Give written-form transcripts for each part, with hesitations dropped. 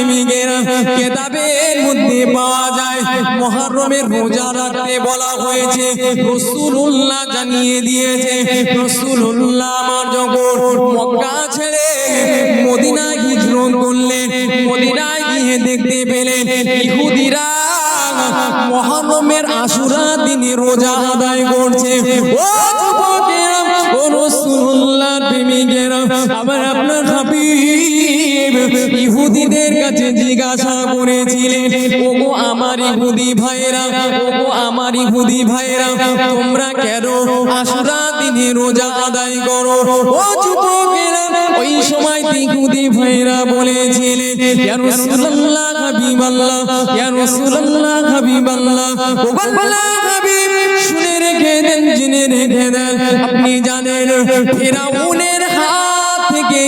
প্রেমিকেরা কিতাবের মধ্যে পাওয়া যায় মুহররমের রোজা রাখতে বলা হয়েছে। রাসূলুল্লাহ জানিয়ে দিয়েছে, রাসূলুল্লাহ আমার যখন মক্কা ছেড়ে মদিনায় হিজরত করলেন, মদিনায় গিয়ে দেখতে পেলেন ইহুদিরা মুহররমের আশুরা দিনে রোজা আদায় করছে। ও যুবকেরা, ও রাসূলুল্লাহর প্রেমিকেরা, আবার আপনার হাবিব ইহুদিদের কাছে জিজ্ঞাসা করেছিলেন, ওগো আমার ইহুদি ভাইরা, ওগো আমার ইহুদি ভাইরা, তোমরা কেন আশুরা দিনে রোজা আদায় করো? ও যুবকেরা, ওই সময় ইহুদি ভাইরা বলেছিলেন, ইয়া রাসূলুল্লাহ হাবিবাল্লাহ, ইয়া রাসূলুল্লাহ হাবিবাল্লাহ, ওগো আল্লাহর হাবিব শুনে রেখে দেন, জেনে রেখে দেন, আপনি জানেন ফিরাউনের হাত থেকে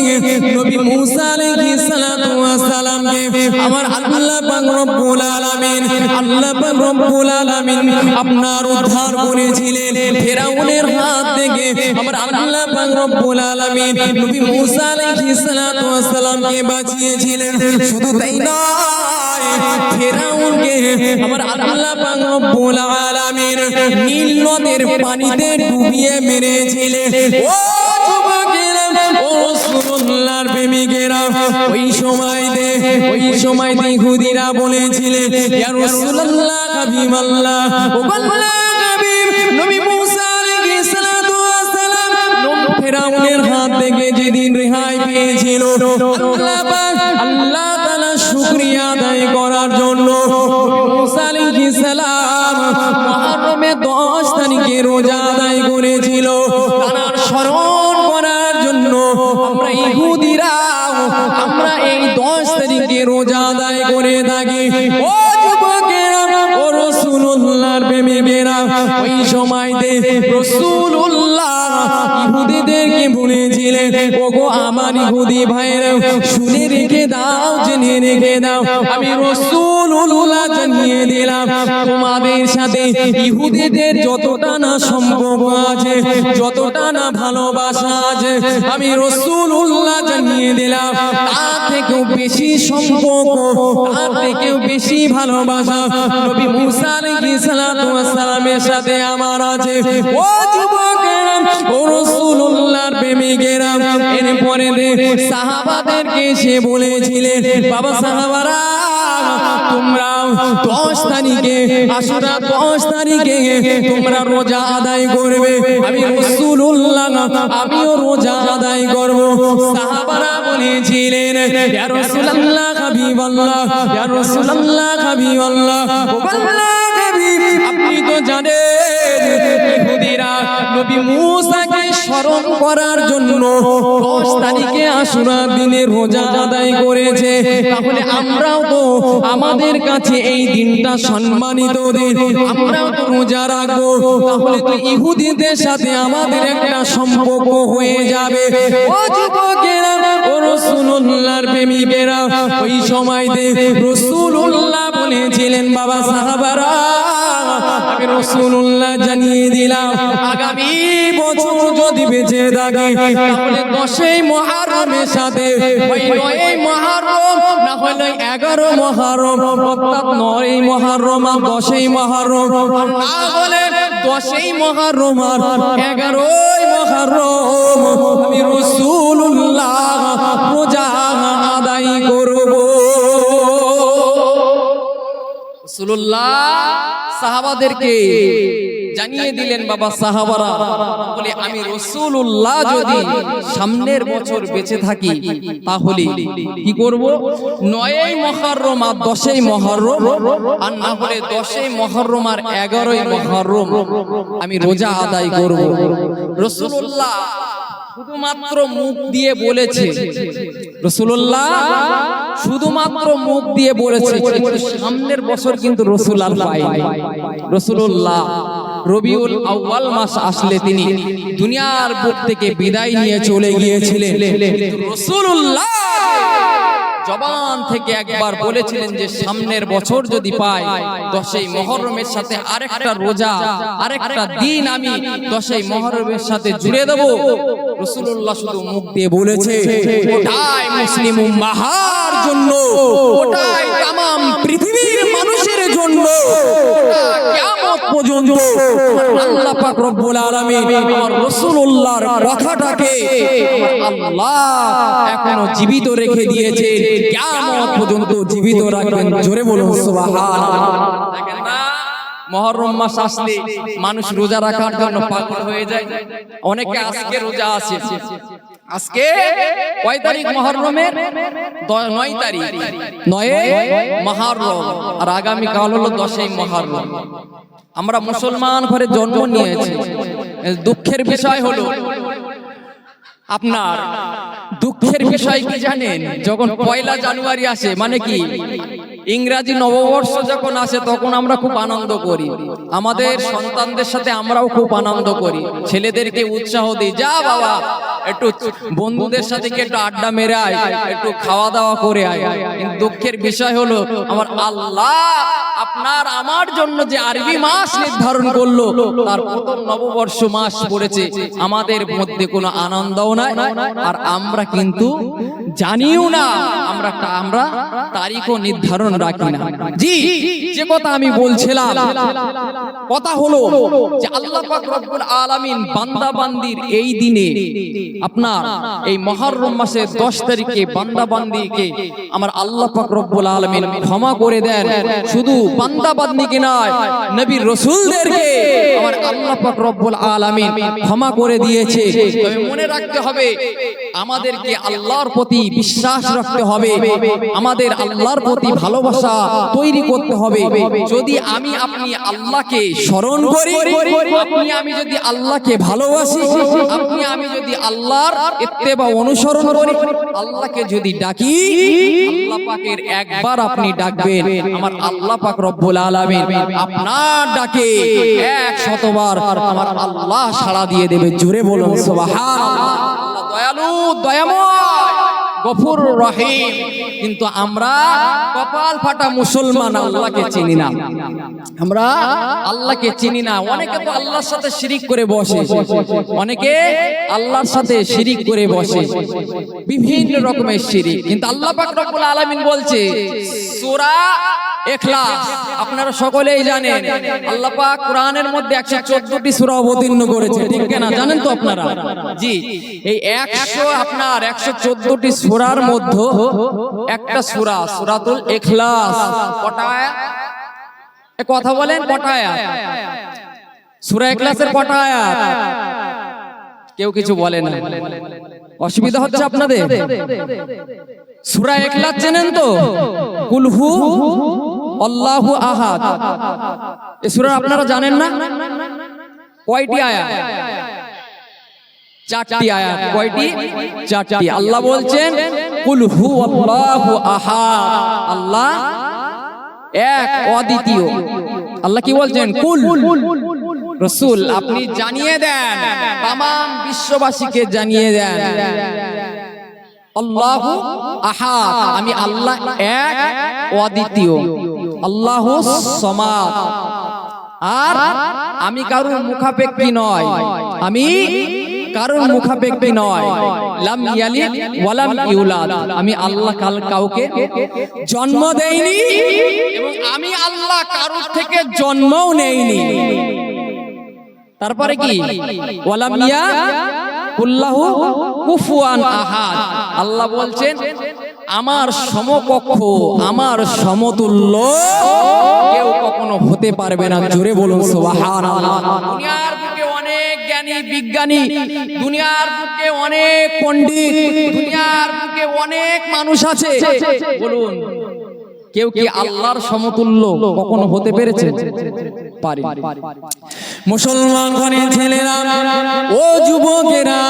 নবী মুসা আলাইহিস সালাতু ওয়াস সালামকে আমার আল্লাহ পাক রব্বুল আলামিন, আল্লাহ পাক রব্বুল আলামিন আপনার উদ্ধার করেছিলেন ফিরাউনের হাত থেকে। আমার আল্লাহ পাক রব্বুল আলামিন নবী মুসা আলাইহিস সালাতু ওয়াস সালামকে বাঁচিয়েছিলেন। শুধু তাই নয়, ফিরাউনকে আমার আল্লাহ পাক রব্বুল আলামিন নীল নদের পানিতে ডুবিয়ে মেরেছিলেন। ও যুবকেরা, ও রাসূলুল্লাহর প্রেমিকেরা, ওই সময় ইহুদিরা বলেছিলেন, ইয়া রাসূলুল্লাহ হাবিবাল্লাহ, ও আল্লাহর হাবিব নবী মুসা আলাইহিস সালাতু ওয়াস সালাম ফিরাউনের হাত থেকে যেদিন রেহাই পেয়েছিল, আল্লাহ তাআলা শুকরিয়া আদায় করার জন্য মুসা আলাইহিস সালাম মুহররমের 10 তারিখে রোজা আদায় করেছিল। তার স্মরণ করার জন্য আমরা ইহুদিরা আমরা এই 10 তারিখে রোজা আদায় করে থাকি। ও যুবকেরা, ও রাসূলুল্লাহর প্রেমিকেরা, ওই সময়তে রাসূলুল্লাহ ইহুদিদেরকে বলেছিলেন, ওগো আমার ইহুদি ভাইরা, শুনে রেখে দাও, জেনে রেখে দাও, আমি রাসূলুল্লাহ জানিয়ে দিলাম তোমাদের সাথে ইহুদিদের যতটা না সম্পর্ক আছে, যতটা না ভালোবাসা আছে, আমি রাসূলুল্লাহ জানিয়ে দিলাম তার থেকেও বেশি সম্পর্ক, তার থেকেও বেশি ভালোবাসা নবী মুসা আলাইহিস সালাতু ওয়াস সালামের সাথে আমার আছে। ও যুবকেরা, ও রাসূলুল্লাহর প্রেমিকেরা, এরপরে সাহাবাদেরকে এসে বলেছিলেন, বাবা সাহাবারা, তোমরা 10 তারিখে আশুরা 10 তারিখে তোমরা রোজা আদায় করবে। আমি রাসূলুল্লাহ আমিও রোজা আদায় করব। সাহাবারা বলেছিলেন, ইয়া রাসূলুল্লাহ হাবিবাল্লাহ, ইয়া রাসূলুল্লাহ হাবিবাল্লাহ, ও আল্লাহর হাবিব আপনি তো জানেন ইহুদিরা নবী মুসাকে স্মরণ করার জন্য 10 তারিখে আশুরা দিনে রোজা আদায় করেছে, তাহলে আমরাও তো আমাদের কাছে এই দিনটা সম্মানিত দিন, আমরাও তো রোজা রাখবো, তাহলে তো ইহুদিদের সাথে আমাদের একটা সম্পর্ক হয়ে যাবে। ও যুবকেরা, ও রাসূলুল্লাহর প্রেমিকেরা, ওই সময়তে রাসূলুল্লাহ বলেছিলেন, বাবা সাহাবারা, আমি রাসূলুল্লাহ জানিয়ে দিলাম আগামী বছর যদি বেঁচে থাকি তাহলে 10ই মুহররমের সাথে ওই 9ই মুহররম না হলে 11 মুহররম, অর্থাৎ 9ই মুহররম আর 10ই মুহররম, না হলে 10ই মুহররম আর 11ই মুহররম আমি রাসূলুল্লাহ রোজা আদায় করব। রাসূলুল্লাহ সাহাবাদেরকে জানিয়ে দিলেন, বাবা সাহাবারা, বলে আমি রাসূলুল্লাহ যদি সামনের বছর বেঁচে থাকি তাহলে কি করব? 9ই মুহররম আর 10ই মুহররম, আর না হলে 10ই মুহররম আর 11ই মুহররম আমি রোজা আদায় করব। রাসূলুল্লাহ শুধুমাত্র মুখ দিয়ে বলেছে, রাসূলুল্লাহ শুধুমাত্র মুখ দিয়ে বলেছে, কিন্তু সামনের বছর কিন্তু রাসূল আর পায়নি। রাসূলুল্লাহ রবিউল আউয়াল মাস আসলে তিনি দুনিয়ার বুক থেকে বিদায় নিয়ে চলে গিয়েছিলেন। রাসূলুল্লাহ জবান থেকে একবার বলেছিলেন যে সামনের বছর যদি পাই 10ই মুহররমের সাথে আরেকটা রোজা, আরেকটা দিন আমি 10ই মুহররমের সাথে জুড়ে দেব। রাসূলুল্লাহ শুধু মুখ দিয়ে বলেছে, ওটাই মুসলিম উম্মাহর জন্য, রব্বুল আলামিন আমার রাসূলুল্লাহর কথাটাকে আল্লাহ এখনো জীবিত রেখে দিয়েছে, কিয়ামত পর্যন্ত জীবিত রাখবেন। জোরে বলুন সুবহানাল্লাহ। দেখেন না, মুহররম মাস আসলে মানুষ রোজা রাখার জন্য পাগল হয়ে যায়। অনেকে আজকে রোজা আছে, আজকে কয় তারিখ মুহররমের? 9 তারিখ, 9 মুহররম, আর আগামী কাল হলো 10 মুহররম। আমরা মুসলমান ঘরে জন্ম নিয়েছি। দুঃখের বিষয় হলো, আপনার দুঃখের বিষয় কি জানেন? যখন 1 জানুয়ারি আসে, মানে কি ইংরেজি নববর্ষ যখন আসে, তখন আমরা খুব আনন্দ করি। আমাদের সন্তানদের সাথে আমরাও খুব আনন্দ করি, ছেলেদেরকে উৎসাহ দিই, যা বাবা একটু বন্ধুদের সাথে কি একটু আড্ডা মেরে আয়, একটু খাওয়া দাওয়া করে আয়। কিন্তু দুঃখের বিষয় হলো, আমার আল্লাহ আপনার আমার জন্য যে আরবি মাস নির্ধারণ করলো, তার প্রথম নববর্ষ মাস পড়েছে। আমাদের মধ্যে কোনো আনন্দও নাই, আর আমরা কিন্তু জানিও না, আমরা তারিখও নির্ধারণ রাখি না। জি, যে কথা আমি বলছিলাম, কথা হলো যে আল্লাহ পাক রব্বুল আলামিন বান্দা বান্দির এই দিনে, আপনার এই মুহররম মাসের 10 তারিখে বান্দা বান্দিকে আমার আল্লাহ পাক রব্বুল আলামিন ক্ষমা করে দেন। শুধু বান্দা বান্দিকে নয়, নবী রাসূলদেরকে আমার আল্লাহ পাক রব্বুল আলামিন ক্ষমা করে দিয়েছে। তবে মনে রাখতে হবে, আমাদেরকে আল্লাহর প্রতি বিশ্বাস রাখতে হবে, আমাদের আল্লাহর প্রতি ভালোবাসা তৈরি করতে হবে। যদি আমি আপনি আল্লাহকে স্মরণ করি, আপনি আমি যদি আল্লাহকে ভালোবাসি, আপনি আমি যদি আল্লাহর ইত্তেবা অনুসরণ করি, আল্লাহকে যদি ডাকি, আল্লাহ পাকের একবার আপনি ডাকবেন, আমার আল্লাহ পাক রব্বুল আলামিন আপনার ডাকে 100 বার আমার আল্লাহ সাড়া দিয়ে দেবে। জোরে বলুন সুবহানাল্লাহ। আল্লাহ দয়ালু, দয়াময়, গফুর রহিম। কিন্তু আমরা কপাল ফাটা মুসলমান আল্লাহকে চিনি না, আমরা আল্লাহকে চিনি না। অনেকে তো আল্লাহর সাথে শিরিক করে বসে, অনেকে আল্লাহর সাথে শিরিক করে বসে, বিভিন্ন রকমের শিরিক। কিন্তু আল্লাহ পাক রব্বুল আলামিন বলছে সূরা ইখলাস, আপনারা সকলেই জানেন, আল্লাহ পাক কোরআনের মধ্যে 114টি সূরা অবতীর্ণ করেছে, ঠিক না? জানেন তো আপনারা? জি, এই 114টি সূরার মধ্যে একটা সূরা, সূরাতুল ইখলাস, কটা আয়াত? কথা বলেন, কটা আয়াত? সূরা ইখলাসের কটা আয়াত? কেউ কিছু বলে না, অসুবিধা হচ্ছে আপনাদের? সূরা ইখলাস চেনেন তো? কুল হু আল্লাহু আহাদ, এই সূরা আপনারা জানেন না? কয়টি আয়াত? 4টি আয়াত। কয়টি? 4টি। আল্লাহ বলছেন কুল হু আল্লাহু আহাদ, আল্লাহ এক, অদ্বিতীয়। আল্লাহ কি বলছেন? কুল, রাসূল আপনি জানিয়ে দেন, তাম বিশ্ববাসীকে জানিয়ে দেন, আল্লাহু আহাদ, আমি আল্লাহ এক, অদ্বিতীয়, আল্লাহু সামাদ, আর আমি কারোর মুখাপেক্ষী নয়, আমি কারোর মুখাপেক্ষী নয়, লাম ইয়ালিদ ওয়া লাম ইউলাদ, আমি আল্লাহ কাউকে জন্ম দেইনি, এবং আমি আল্লাহ কারোর থেকে জন্মও নেইনি। তারপরে কি? ওয়া লাম ইয়াকুল্লাহু কুফুয়ান আহাদ, আল্লাহ বলছেন আমার সমকক্ষ, আমার সমতুল্য কেউ কখনো হতে পারবে না। জোরে বলুন সুবহানাল্লাহ। দুনিয়ার বুকে অনেক জ্ঞানী বিজ্ঞানী, দুনিয়ার বুকে অনেক পণ্ডিত, দুনিয়ার বুকে অনেক মানুষ আছে, বলুন কেউ কি আল্লাহর সমতুল্য কখনো হতে পেরেছে? পারে। মুসলমান ঘরের ছেলেরা, ও যুবকেরা,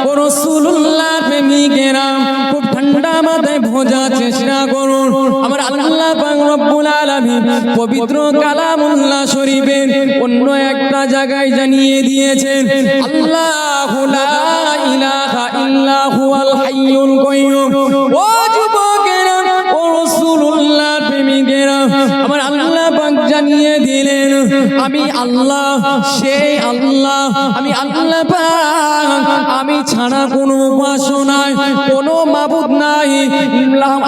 ও রাসূলুল্লাহর প্রেমিকেরা, খুব ঠান্ডা মাথায় বোঝার চেষ্টা করুন। আমার আল্লাহ পাক রব্বুল আলামিন পবিত্র কালামুল্লাহ শরীফের অন্য একটা জায়গায় জানিয়ে দিয়েছেন, আল্লাহু লা ইলাহা ইল্লা হুয়াল হাইয়ুল কাইয়্যুম। ও যুবকেরা, ও রাসূলুল্লাহর প্রেমিকেরা, আমার আল্লাহ পাক জানিয়ে দিলেন, আমি আল্লাহ, সেই আল্লাহ, আমি আল্লাহ পাক, আমি ছাড়া কোনো উপাস্য নাই, কোনো মাবুদ নাই,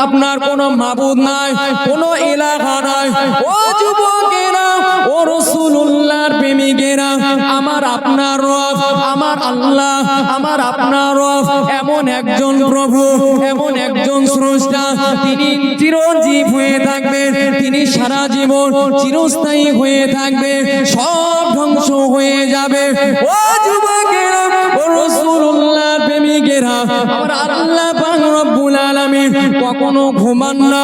আপনার কোনো মাবুদ নাই, কোনো ইলাহা নাই। ও যুবকেরা, ও ও রাসূলুল্লাহর প্রেমিকেরা, আমার আপনার রব, আমার আল্লাহ, আমার আপনার রব এমন একজন প্রভু, এমন একজন স্রষ্টা, তিনি চিরঞ্জীব হয়ে থাকবে, তিনি সারা জীবন চিরস্থায়ী হয়ে থাকবে, সব ধ্বংস হয়ে যাবে। ও যুবকেরা, ও রাসূলুল্লাহর প্রেমিকেরা, আমার আল্লাহ পাক রব্বুল আলামিন কখনো ঘুমান না।